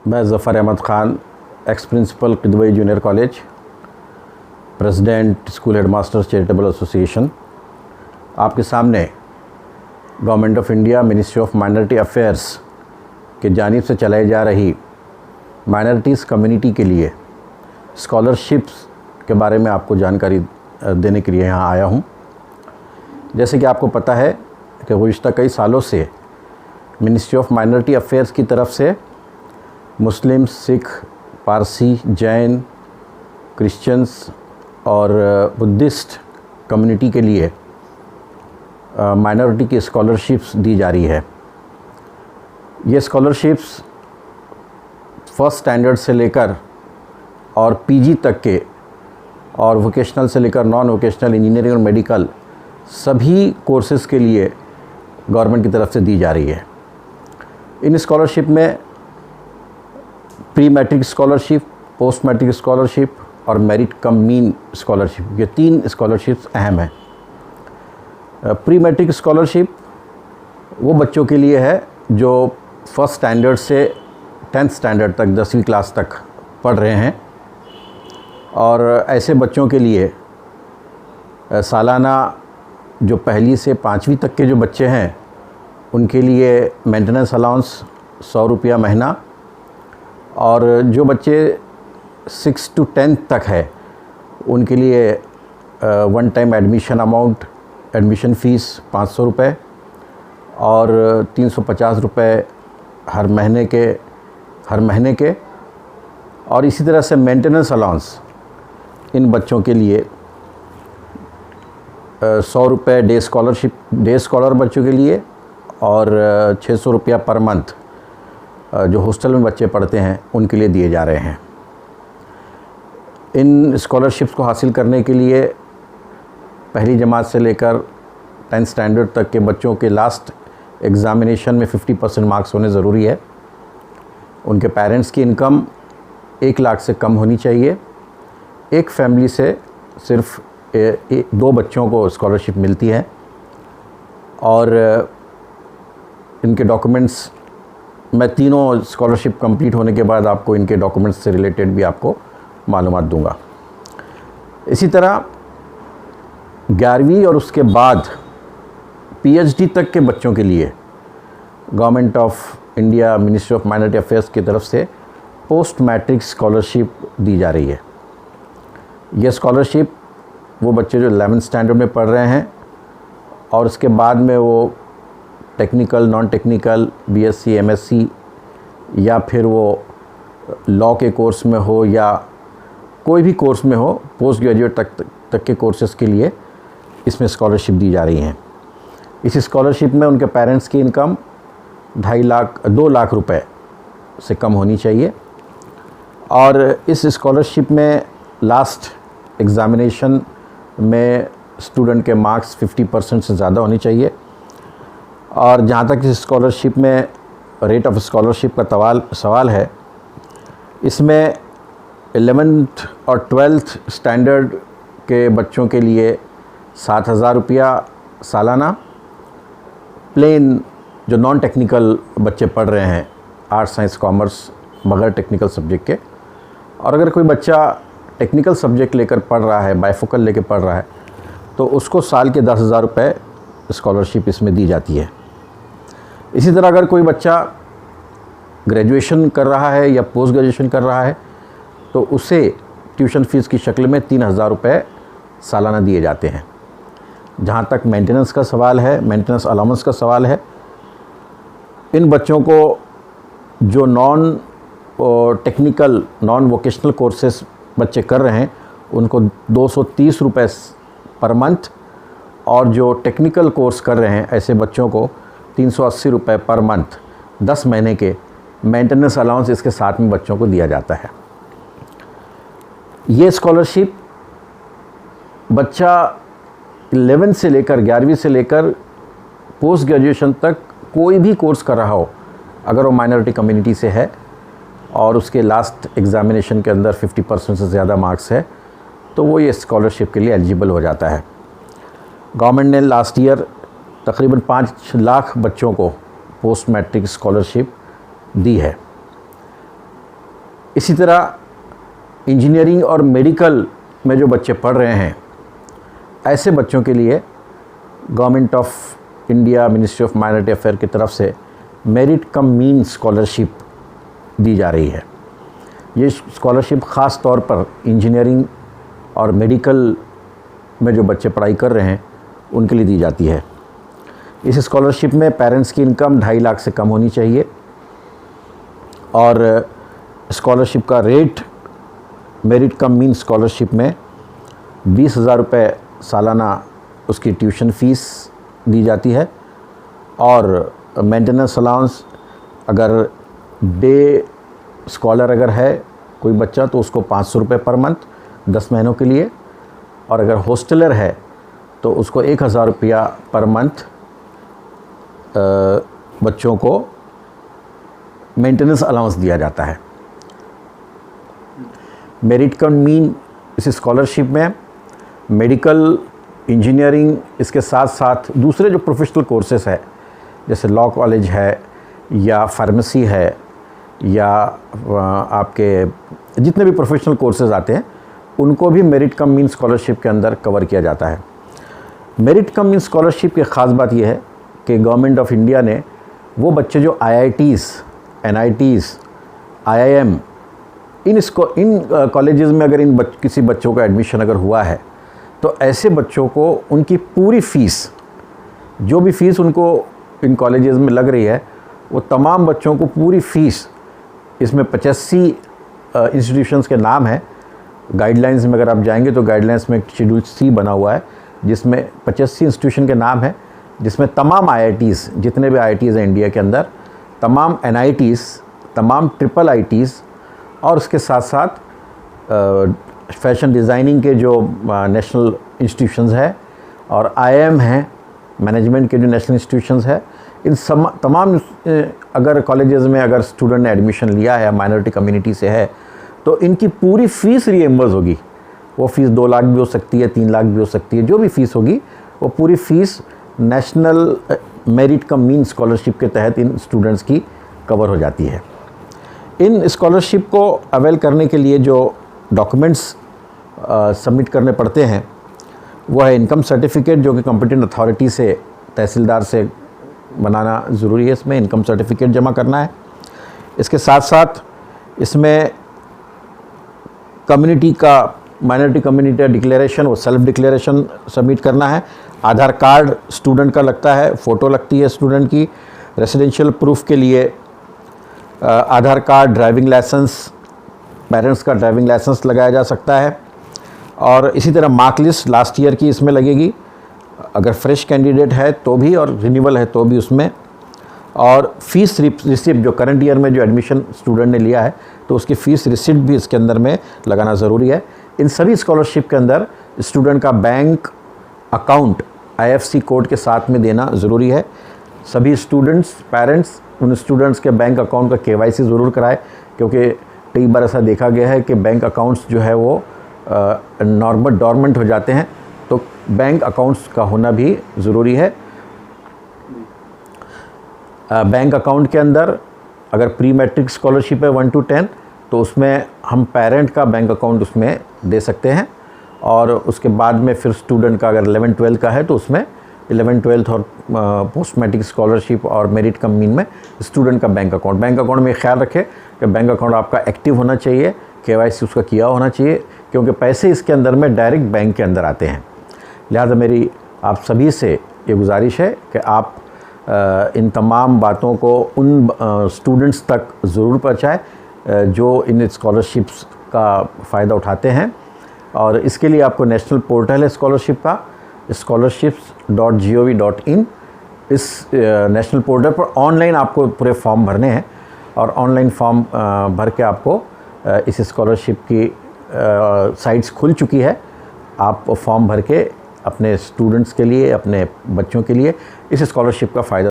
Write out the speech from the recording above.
मैं Zafar Ahmad Khan, ex principal Kidwai junior college, president school headmasters charitable association, आपके सामने government of India ministry of minority affairs की जानिब से चलाई जा रही माइनॉरिटीज़ कम्युनिटी के लिए स्कॉलरशिप्स के बारे में आपको जानकारी देने के लिए यहाँ आया हूँ। जैसे कि आपको पता है कि गुज़िश्ता कई सालों से मिनिस्ट्री ऑफ माइनॉरिटी अफेयर्स की तरफ से मुस्लिम, सिख, पारसी, जैन, क्रिश्चियंस और बुद्धिस्ट कम्युनिटी के लिए माइनॉरिटी की स्कॉलरशिप्स दी जा रही है। ये स्कॉलरशिप्स फर्स्ट स्टैंडर्ड से लेकर और पीजी तक के और वोकेशनल से लेकर नॉन वोकेशनल, इंजीनियरिंग और मेडिकल सभी कोर्सेज़ के लिए गवर्नमेंट की तरफ से दी जा रही है। इन स्कॉलरशिप में pre matric scholarship, post matric scholarship और मेरिट कम मीन स्कॉलरशिप, ये 3 स्कॉलरशिप्स अहम हैं। प्री मैट्रिक स्कॉलरशिप वो बच्चों के लिए है जो फर्स्ट स्टैंडर्ड से 10th स्टैंडर्ड तक, 10वीं क्लास तक पढ़ रहे हैं, और ऐसे बच्चों के लिए सालाना जो पहली से 5वीं तक के जो बच्चे हैं उनके लिए मेंटेनेंस अलाउंस 100 रुपया महीना, और जो बच्चे 6 to 10 तक है उनके लिए one time admission amount, admission fees 500 रुपये और 350 रुपये हर महीने के, और इसी तरह से मेंटेनेंस अलाउंस इन बच्चों के लिए 100 रुपये डे स्कॉलर बच्चों के लिए, और 600 रुपया पर मंथ जो हॉस्टल में बच्चे पढ़ते हैं उनके लिए दिए जा रहे हैं। इन स्कॉलरशिप्स को हासिल करने के लिए पहली जमात से लेकर 10th स्टैंडर्ड तक के बच्चों के लास्ट एग्ज़ामिनेशन में 50% मार्क्स होने ज़रूरी है। उनके पेरेंट्स की इनकम 1 लाख से कम होनी चाहिए। एक फैमिली से सिर्फ 2 बच्चों को स्कॉलरशिप मिलती है, और इनके डॉक्यूमेंट्स मैं तीनों स्कॉलरशिप कंप्लीट होने के बाद आपको इनके डॉक्यूमेंट्स से रिलेटेड भी आपको मालूमात दूंगा। इसी तरह 11वीं और उसके बाद PhD तक के बच्चों के लिए government of India ministry of minority affairs की तरफ से पोस्ट मैट्रिक स्कॉलरशिप दी जा रही है। यह स्कॉलरशिप वो बच्चे जो 11th स्टैंडर्ड में पढ़ रहे हैं और उसके बाद में वो technical, non technical, BSc, MSc या फिर वो लॉ के कोर्स में हो या कोई भी कोर्स में हो, पोस्ट ग्रेजुएट तक के कोर्सेज़ के लिए इसमें स्कॉलरशिप दी जा रही हैं। इस स्कॉलरशिप में उनके पेरेंट्स की इनकम 2 लाख रुपए से कम होनी चाहिए, और इस स्कॉलरशिप में लास्ट एग्ज़ामिनेशन में स्टूडेंट के मार्क्स 50% से ज़्यादा होनी चाहिए। और जहाँ तक इस स्कॉलरशिप में रेट ऑफ स्कॉलरशिप का सवाल है, इसमें 11th और 12th स्टैंडर्ड के बच्चों के लिए 7,000 रुपया सालाना, प्लेन जो नॉन टेक्निकल बच्चे पढ़ रहे हैं, आर्ट्स, साइंस, कॉमर्स बगैर टेक्निकल सब्जेक्ट के, और अगर कोई बच्चा टेक्निकल सब्जेक्ट लेकर पढ़ रहा है, बायफोकल लेकर पढ़ रहा है, तो उसको साल के 10,000 रुपये स्कॉलरशिप इसमें दी जाती है। इसी तरह अगर कोई बच्चा ग्रेजुएशन कर रहा है या पोस्ट ग्रेजुएशन कर रहा है तो उसे ट्यूशन फ़ीस की शक्ल में 3,000 रुपये सालाना दिए जाते हैं। जहाँ तक मेंटेनेंस का सवाल है, मेंटेनेंस अलाउंस का सवाल है, इन बच्चों को जो non technical, non vocational courses बच्चे कर रहे हैं उनको 230 रुपये पर मंथ, और जो टेक्निकल कोर्स कर रहे हैं ऐसे बच्चों को 380 रुपये पर मंथ 10 महीने के मेंटेनेंस अलाउंस इसके साथ में बच्चों को दिया जाता है। ये स्कॉलरशिप बच्चा 11 से लेकर 11वीं से लेकर पोस्ट ग्रेजुएशन तक कोई भी कोर्स कर रहा हो, अगर वो माइनॉरिटी कम्युनिटी से है और उसके लास्ट एग्ज़ामिनेशन के अंदर 50% से ज़्यादा मार्क्स है, तो वो ये स्कॉलरशिप के लिए एलिजिबल हो जाता है। गवर्नमेंट ने लास्ट ईयर तकरीबन 5 लाख बच्चों को पोस्ट मैट्रिक स्कॉलरशिप दी है। इसी तरह इंजीनियरिंग और मेडिकल में जो बच्चे पढ़ रहे हैं, ऐसे बच्चों के लिए government of India ministry of minority affair की तरफ से मेरिट कम मीन स्कॉलरशिप दी जा रही है। ये स्कॉलरशिप ख़ास तौर पर इंजीनियरिंग और मेडिकल में जो बच्चे पढ़ाई कर रहे हैं उनके लिए दी जाती है। इस स्कॉलरशिप में पेरेंट्स की इनकम 2.5 लाख से कम होनी चाहिए और स्कॉलरशिप का rate merit cum mean scholarship में 20,000 रुपये सालाना उसकी ट्यूशन फ़ीस दी जाती है और मेंटेनेंस अलाउंस, अगर डे स्कॉलर अगर है कोई बच्चा तो उसको 500 रुपये पर मंथ 10 महीनों के लिए, और अगर हॉस्टलर है तो उसको 1,000 रुपया पर मंथ बच्चों को मेंटेनेंस अलाउंस दिया जाता है। मेरिट कम मीन इस स्कॉलरशिप में मेडिकल, इंजीनियरिंग, इसके साथ साथ दूसरे जो प्रोफेशनल कोर्सेस है जैसे लॉ कॉलेज है या फार्मेसी है या आपके जितने भी प्रोफेशनल कोर्सेज आते हैं उनको भी मेरिट कम मीन स्कॉलरशिप के अंदर कवर किया जाता है। मेरिट कम मीन स्कॉलरशिप की ख़ास बात यह है कि गवर्नमेंट ऑफ इंडिया ने वो बच्चे जो IITs, NITs, IIM इन कॉलेजेस में अगर किसी बच्चों का एडमिशन अगर हुआ है तो ऐसे बच्चों को उनकी पूरी फ़ीस, जो भी फ़ीस उनको इन कॉलेजेस में लग रही है, वो तमाम बच्चों को पूरी फ़ीस, इसमें 85 इंस्टीट्यूशंस के नाम हैं। गाइडलाइंस में अगर आप जाएंगे तो गाइडलाइंस में शेड्यूल C बना हुआ है जिसमें 85 इंस्टीट्यूशन के नाम हैं, जिसमें तमाम IITs, जितने भी IITs हैं इंडिया के अंदर, तमाम NITs, तमाम IIITs और उसके साथ साथ फैशन डिज़ाइनिंग के जो नेशनल इंस्टीट्यूशंस हैं और IIM हैं, मैनेजमेंट के जो नेशनल इंस्टीट्यूशंस है, इन तमाम अगर कॉलेजेस में अगर स्टूडेंट ने एडमिशन लिया है, माइनॉरिटी कम्युनिटी से है, तो इनकी पूरी फ़ीस रीइंबर्स होगी। वो फ़ीस 2 लाख भी हो सकती है, 3 लाख भी हो सकती है, जो भी फ़ीस होगी वो पूरी fees national merit cum mean scholarship के तहत इन स्टूडेंट्स की कवर हो जाती है। इन स्कॉलरशिप को अवेल करने के लिए जो डॉक्यूमेंट्स सबमिट करने पड़ते हैं वो है इनकम सर्टिफिकेट, जो कि कॉम्पिटेंट अथॉरिटी से, तहसीलदार से बनाना ज़रूरी है। इसमें इनकम सर्टिफिकेट जमा करना है। इसके साथ साथ इसमें कम्युनिटी का, माइनॉरिटी कम्युनिटी डिक्लेरेशन, वो सेल्फ डिक्लेरेशन सबमिट करना है। आधार कार्ड स्टूडेंट का लगता है, फ़ोटो लगती है स्टूडेंट की। रेसिडेंशियल प्रूफ के लिए आधार कार्ड, ड्राइविंग लाइसेंस, पेरेंट्स का ड्राइविंग लाइसेंस लगाया जा सकता है। और इसी तरह मार्क लिस्ट लास्ट ईयर की इसमें लगेगी, अगर फ्रेश कैंडिडेट है तो भी और रिन्यूअल है तो भी उसमें। और फ़ीस रिसिप्ट, जो करंट ईयर में जो एडमिशन स्टूडेंट ने लिया है तो उसकी फ़ीस रिसिप्ट भी इसके अंदर में लगाना ज़रूरी है। इन सभी स्कॉलरशिप के अंदर स्टूडेंट का बैंक अकाउंट IFSC कोड के साथ में देना ज़रूरी है। सभी स्टूडेंट्स, पेरेंट्स उन स्टूडेंट्स के बैंक अकाउंट का KYC ज़रूर कराए, क्योंकि कई बार ऐसा देखा गया है कि बैंक अकाउंट्स जो है वो नॉर्मल डॉर्मेंट हो जाते हैं, तो बैंक अकाउंट्स का होना भी ज़रूरी है। बैंक अकाउंट के अंदर अगर प्री मैट्रिक स्कॉलरशिप है 1 to 10 तो उसमें हम पेरेंट का बैंक अकाउंट उसमें दे सकते हैं। और उसके बाद में फिर स्टूडेंट का अगर 11-12 का है तो उसमें 11-12 और पोस्ट मैट्रिक स्कॉलरशिप और मेरिट कम मीन में स्टूडेंट का बैंक अकाउंट में ख्याल रखें कि बैंक अकाउंट आपका एक्टिव होना चाहिए, KYC उसका किया होना चाहिए, क्योंकि पैसे इसके अंदर में डायरेक्ट बैंक के अंदर आते हैं। लिहाजा मेरी आप सभी से ये गुजारिश है कि आप इन तमाम बातों को उन स्टूडेंट्स तक ज़रूर पहुँचाएँ जो इन स्कॉलरशिप्स का फ़ायदा उठाते हैं। और इसके लिए आपको नेशनल पोर्टल है स्कॉलरशिप का, scholarships.gov.in। इस नेशनल पोर्टल पर ऑनलाइन आपको पूरे फॉर्म भरने हैं और ऑनलाइन फॉर्म भर के आपको इस स्कॉलरशिप की साइट्स खुल चुकी है। आप फॉर्म भर के अपने स्टूडेंट्स के लिए, अपने बच्चों के लिए इस स्कॉलरशिप का फ़ायदा